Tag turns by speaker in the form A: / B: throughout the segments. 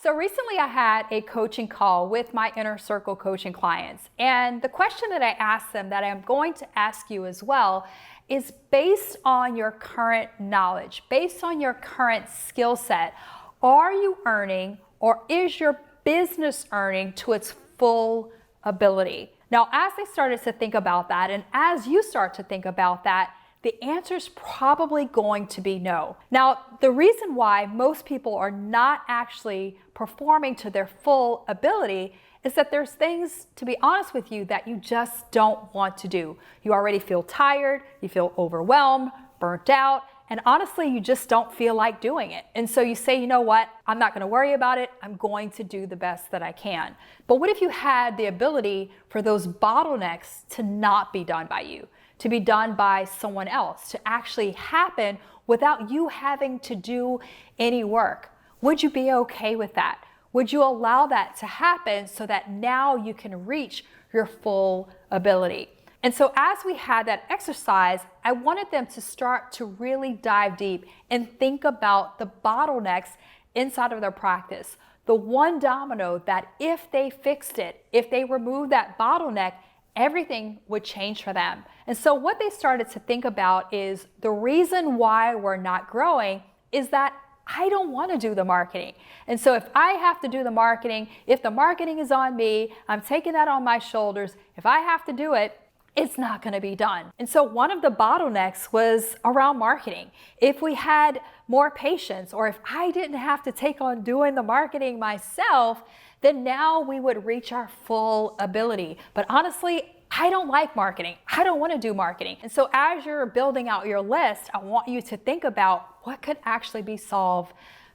A: So recently I had a coaching call with my Inner Circle coaching clients. And the question that I asked them that I'm going to ask you as well is based on your current knowledge, based on your current skill set, are you earning or is your business earning to its full ability? Now, as they started to think about that, and as you start to think about that, the answer is probably going to be no. Now, the reason why most people are not actually performing to their full ability is that there's things, to be honest with you, that you just don't want to do. You already feel tired, you feel overwhelmed, burnt out, and honestly, you just don't feel like doing it. And so you say, you know what, I'm not gonna worry about it. I'm going to do the best that I can. But what if you had the ability for those bottlenecks to not be done by you, to be done by someone else, to actually happen without you having to do any work? Would you be okay with that? Would you allow that to happen so that now you can reach your full ability? And so as we had that exercise, I wanted them to start to really dive deep and think about the bottlenecks inside of their practice. The one domino that if they fixed it, if they removed that bottleneck, everything would change for them. And so what they started to think about is the reason why we're not growing is that I don't want to do the marketing. And so if I have to do the marketing, if the marketing is on me, I'm taking that on my shoulders. If I have to do it, it's not going to be done. And so one of the bottlenecks was around marketing. If we had more patience, or if I didn't have to take on doing the marketing myself, then now we would reach our full ability. But honestly, I don't like marketing. I don't want to do marketing. And so as you're building out your list, I want you to think about what could actually be solved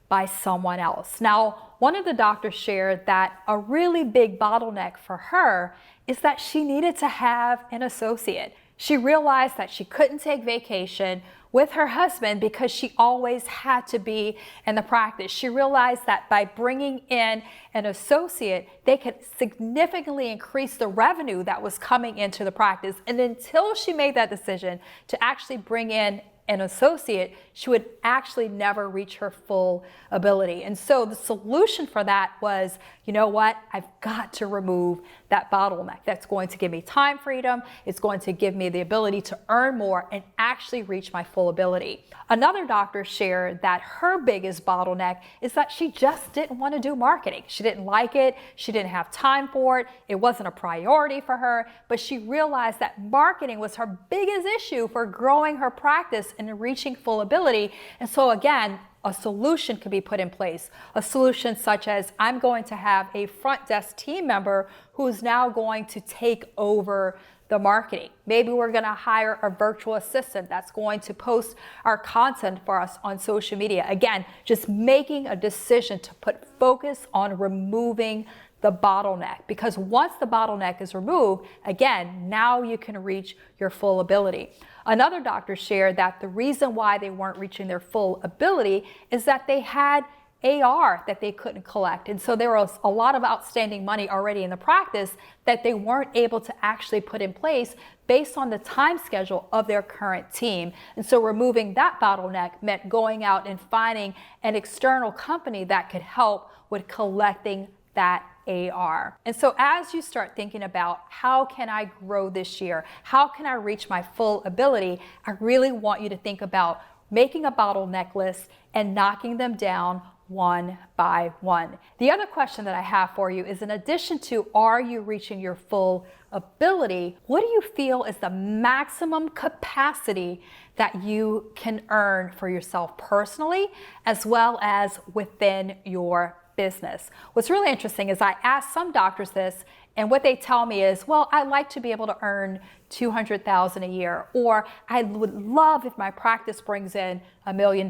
A: by someone else. Now, one of the doctors shared that a really big bottleneck for her is that she needed to have an associate. She realized that she couldn't take vacation with her husband because she always had to be in the practice. She realized that by bringing in an associate, they could significantly increase the revenue that was coming into the practice. And until she made that decision to actually bring in an associate, she would actually never reach her full ability. And so the solution for that was, you know what, I've got to remove that bottleneck. That's going to give me time freedom. It's going to give me the ability to earn more and actually reach my full ability. Another doctor shared that her biggest bottleneck is that she just didn't want to do marketing. She didn't like it. She didn't have time for it. It wasn't a priority for her, but she realized that marketing was her biggest issue for growing her practice and reaching full ability. And so again, a solution could be put in place. A solution such as, I'm going to have a front desk team member who's now going to take over the marketing. Maybe we're going to hire a virtual assistant that's going to post our content for us on social media. Again, just making a decision to put focus on removing the bottleneck, because once the bottleneck is removed, again, now you can reach your full ability. Another doctor shared that the reason why they weren't reaching their full ability is that they had AR that they couldn't collect. And so there was a lot of outstanding money already in the practice that they weren't able to actually put in place based on the time schedule of their current team. And so removing that bottleneck meant going out and finding an external company that could help with collecting that AR. And so as you start thinking about how can I grow this year? How can I reach my full ability? I really want you to think about making a bottleneck list and knocking them down one by one. The other question that I have for you is, in addition to are you reaching your full ability, what do you feel is the maximum capacity that you can earn for yourself personally as well as within your business? What's really interesting is I asked some doctors this, and what they tell me is, well, I like to be able to earn $200,000 a year, or I would love if my practice brings in $1 million.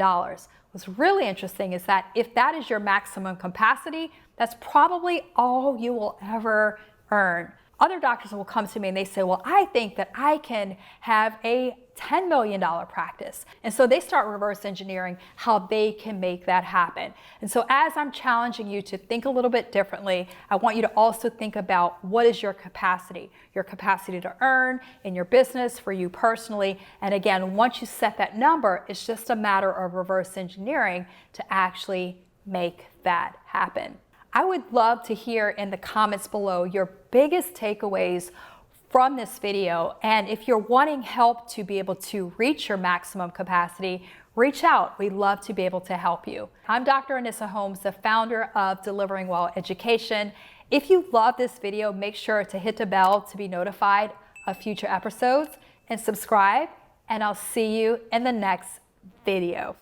A: What's really interesting is that if that is your maximum capacity, that's probably all you will ever earn. Other doctors will come to me and they say, well, I think that I can have a $10 million practice. And so they start reverse engineering how they can make that happen. And so as I'm challenging you to think a little bit differently, I want you to also think about what is your capacity to earn in your business, for you personally. And again, once you set that number, it's just a matter of reverse engineering to actually make that happen. I would love to hear in the comments below your biggest takeaways from this video. And if you're wanting help to be able to reach your maximum capacity, reach out. We'd love to be able to help you. I'm Dr. Anissa Holmes, the founder of Delivering Well Education. If you love this video, make sure to hit the bell to be notified of future episodes and subscribe, and I'll see you in the next video.